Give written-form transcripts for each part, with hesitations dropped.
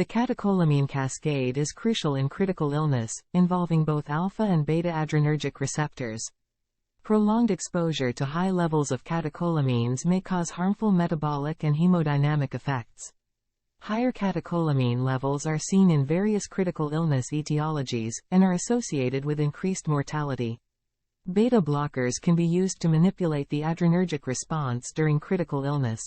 The catecholamine cascade is crucial in critical illness, involving both alpha and beta adrenergic receptors. Prolonged exposure to high levels of catecholamines may cause harmful metabolic and hemodynamic effects. Higher catecholamine levels are seen in various critical illness etiologies, and are associated with increased mortality. Beta blockers can be used to manipulate the adrenergic response during critical illness.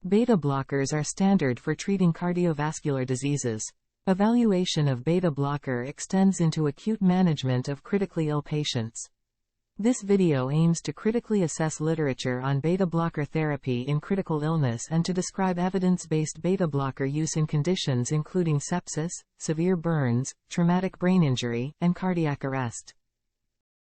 Beta blockers are standard for treating cardiovascular diseases. Evaluation of beta blocker extends into acute management of critically ill patients. This video aims to critically assess literature on beta blocker therapy in critical illness and to describe evidence-based beta blocker use in conditions including sepsis, severe burns, traumatic brain injury, and cardiac arrest.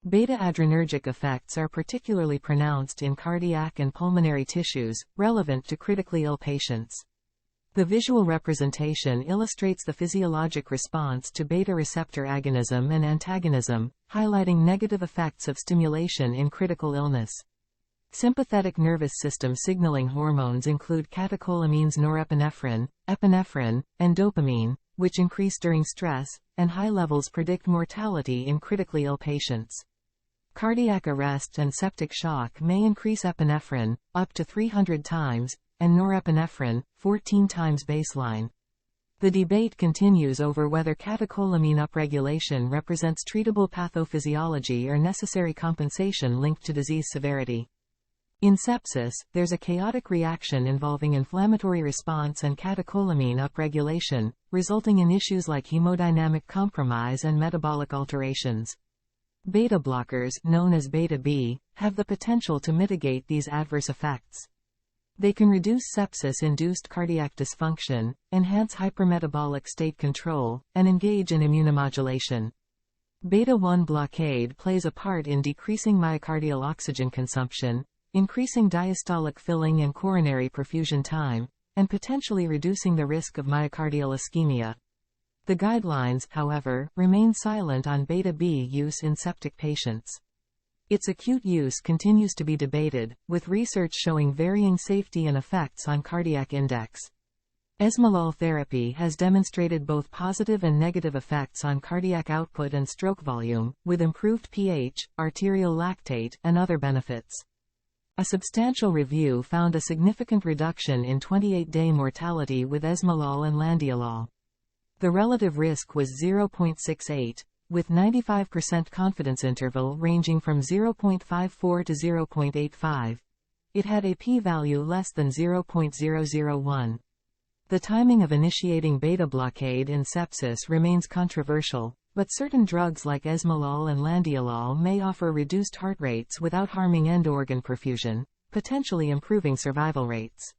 Beta adrenergic effects are particularly pronounced in cardiac and pulmonary tissues, relevant to critically ill patients. The visual representation illustrates the physiologic response to beta receptor agonism and antagonism, highlighting negative effects of stimulation in critical illness. Sympathetic nervous system signaling hormones include catecholamines norepinephrine, epinephrine, and dopamine, which increase during stress, and high levels predict mortality in critically ill patients. Cardiac arrest and septic shock may increase epinephrine, up to 300 times, and norepinephrine, 14 times baseline. The debate continues over whether catecholamine upregulation represents treatable pathophysiology or necessary compensation linked to disease severity. In sepsis, there's a chaotic reaction involving inflammatory response and catecholamine upregulation, resulting in issues like hemodynamic compromise and metabolic alterations. Beta blockers, known as beta B, have the potential to mitigate these adverse effects. They can reduce sepsis-induced cardiac dysfunction, enhance hypermetabolic state control, and engage in immunomodulation. Beta-1 blockade plays a part in decreasing myocardial oxygen consumption, increasing diastolic filling and coronary perfusion time, and potentially reducing the risk of myocardial ischemia. The guidelines, however, remain silent on beta-B use in septic patients. Its acute use continues to be debated, with research showing varying safety and effects on cardiac index. Esmolol therapy has demonstrated both positive and negative effects on cardiac output and stroke volume, with improved pH, arterial lactate, and other benefits. A substantial review found a significant reduction in 28-day mortality with esmolol and landiolol. The relative risk was 0.68, with 95% confidence interval ranging from 0.54 to 0.85. It had a p-value less than 0.001. The timing of initiating beta blockade in sepsis remains controversial, but certain drugs like esmolol and landiolol may offer reduced heart rates without harming end-organ perfusion, potentially improving survival rates.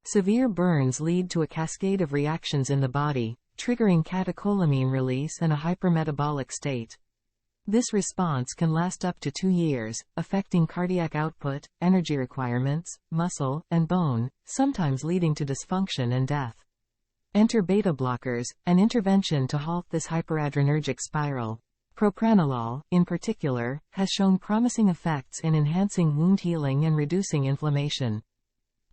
Severe burns lead to a cascade of reactions in the body, triggering catecholamine release and a hypermetabolic state. This response can last up to 2 years, affecting cardiac output, energy requirements, muscle, and bone, sometimes leading to dysfunction and death. Enter beta blockers, an intervention to halt this hyperadrenergic spiral. Propranolol, in particular, has shown promising effects in enhancing wound healing and reducing inflammation.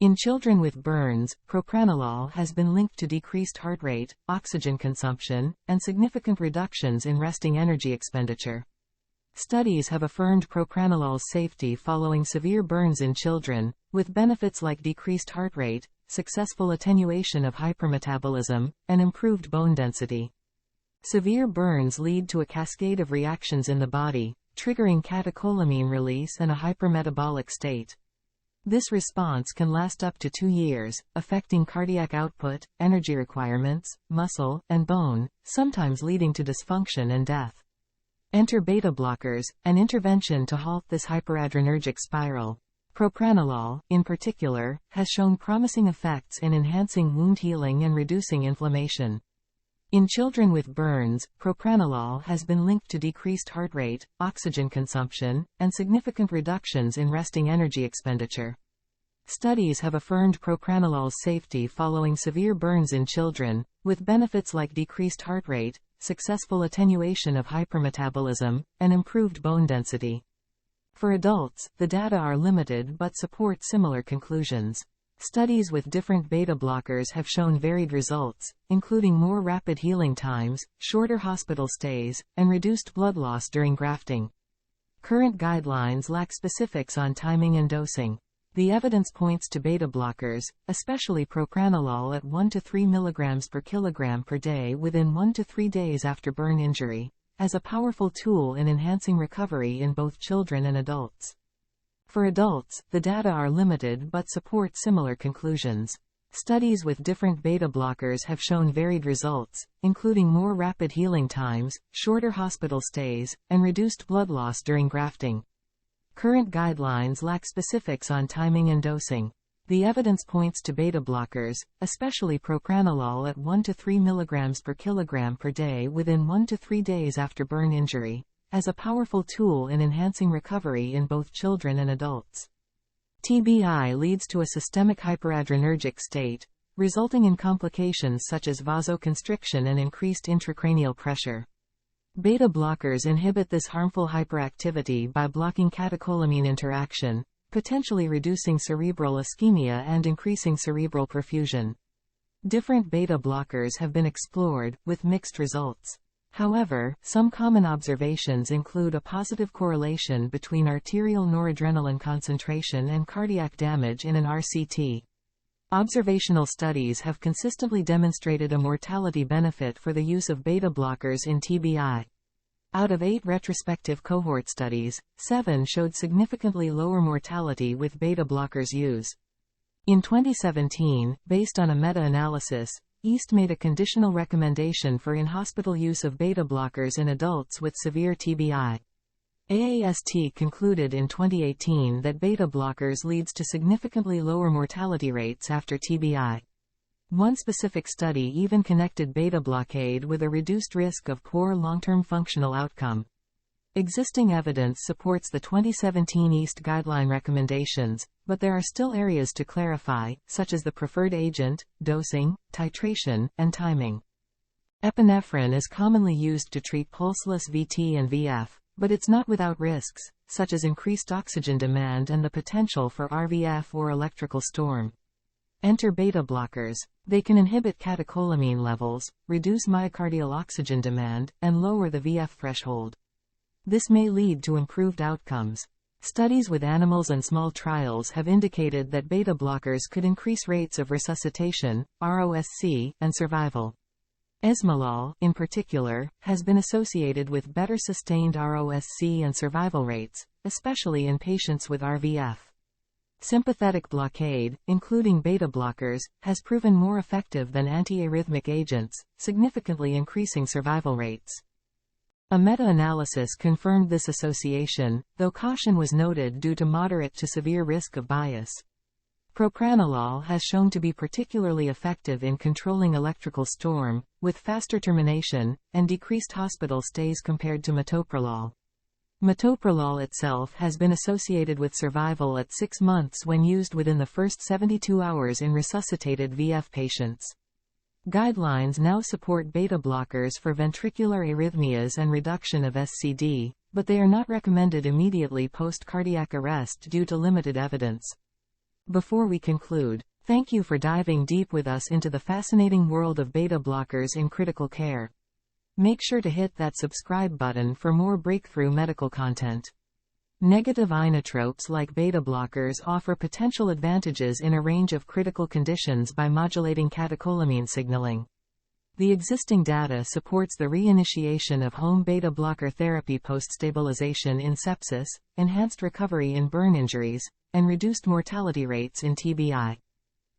In children with burns, propranolol has been linked to decreased heart rate, oxygen consumption, and significant reductions in resting energy expenditure. Studies have affirmed propranolol's safety following severe burns in children, with benefits like decreased heart rate, successful attenuation of hypermetabolism, and improved bone density. Severe burns lead to a cascade of reactions in the body, triggering catecholamine release and a hypermetabolic state. This response can last up to 2 years, affecting cardiac output, energy requirements, muscle, and bone, sometimes leading to dysfunction and death. Enter beta blockers, an intervention to halt this hyperadrenergic spiral. Propranolol, in particular, has shown promising effects in enhancing wound healing and reducing inflammation. In children with burns, propranolol has been linked to decreased heart rate, oxygen consumption, and significant reductions in resting energy expenditure. Studies have affirmed propranolol's safety following severe burns in children, with benefits like decreased heart rate, successful attenuation of hypermetabolism, and improved bone density. For adults, the data are limited but support similar conclusions. Studies with different beta blockers have shown varied results, including more rapid healing times, shorter hospital stays, and reduced blood loss during grafting. Current guidelines lack specifics on timing and dosing. The evidence points to beta blockers, especially propranolol at 1 to 3 mg per kilogram per day within 1 to 3 days after burn injury, as a powerful tool in enhancing recovery in both children and adults. For adults, the data are limited but support similar conclusions. Studies with different beta blockers have shown varied results, including more rapid healing times, shorter hospital stays, and reduced blood loss during grafting. Current guidelines lack specifics on timing and dosing. The evidence points to beta blockers, especially propranolol at 1 to 3 mg per kilogram per day within 1 to 3 days after burn injury, as a powerful tool in enhancing recovery in both children and adults. TBI leads to a systemic hyperadrenergic state, resulting in complications such as vasoconstriction and increased intracranial pressure. Beta blockers inhibit this harmful hyperactivity by blocking catecholamine interaction, potentially reducing cerebral ischemia and increasing cerebral perfusion. Different beta blockers have been explored, with mixed results. However, some common observations include a positive correlation between arterial noradrenaline concentration and cardiac damage in an RCT. Observational studies have consistently demonstrated a mortality benefit for the use of beta blockers in TBI. Out of 8 retrospective cohort studies, 7 showed significantly lower mortality with beta blockers use. In 2017, based on a meta-analysis, East made a conditional recommendation for in-hospital use of beta blockers in adults with severe TBI. AAST concluded in 2018 that beta blockers leads to significantly lower mortality rates after TBI. One specific study even connected beta blockade with a reduced risk of poor long-term functional outcome. Existing evidence supports the 2017 East guideline recommendations, but there are still areas to clarify, such as the preferred agent, dosing, titration, and timing. Epinephrine is commonly used to treat pulseless VT and VF, but it's not without risks, such as increased oxygen demand and the potential for RVF or electrical storm. Enter beta blockers. They can inhibit catecholamine levels, reduce myocardial oxygen demand, and lower the VF threshold. This may lead to improved outcomes. Studies with animals and small trials have indicated that beta blockers could increase rates of resuscitation, ROSC, and survival. Esmolol, in particular, has been associated with better sustained ROSC and survival rates, especially in patients with RVF. Sympathetic blockade, including beta blockers, has proven more effective than antiarrhythmic agents, significantly increasing survival rates. A meta-analysis confirmed this association, though caution was noted due to moderate to severe risk of bias. Propranolol has shown to be particularly effective in controlling electrical storm, with faster termination, and decreased hospital stays compared to metoprolol. Metoprolol itself has been associated with survival at 6 months when used within the first 72 hours in resuscitated VF patients. Guidelines now support beta blockers for ventricular arrhythmias and reduction of SCD, but they are not recommended immediately post-cardiac arrest due to limited evidence. Before we conclude, thank you for diving deep with us into the fascinating world of beta blockers in critical care. Make sure to hit that subscribe button for more breakthrough medical content. Negative inotropes like beta blockers offer potential advantages in a range of critical conditions by modulating catecholamine signaling. The existing data supports the reinitiation of home beta blocker therapy post-stabilization in sepsis, enhanced recovery in burn injuries, and reduced mortality rates in TBI.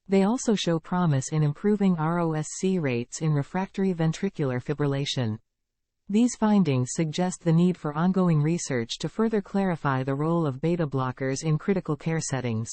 They also show promise in improving ROSC rates in refractory ventricular fibrillation. These findings suggest the need for ongoing research to further clarify the role of beta blockers in critical care settings.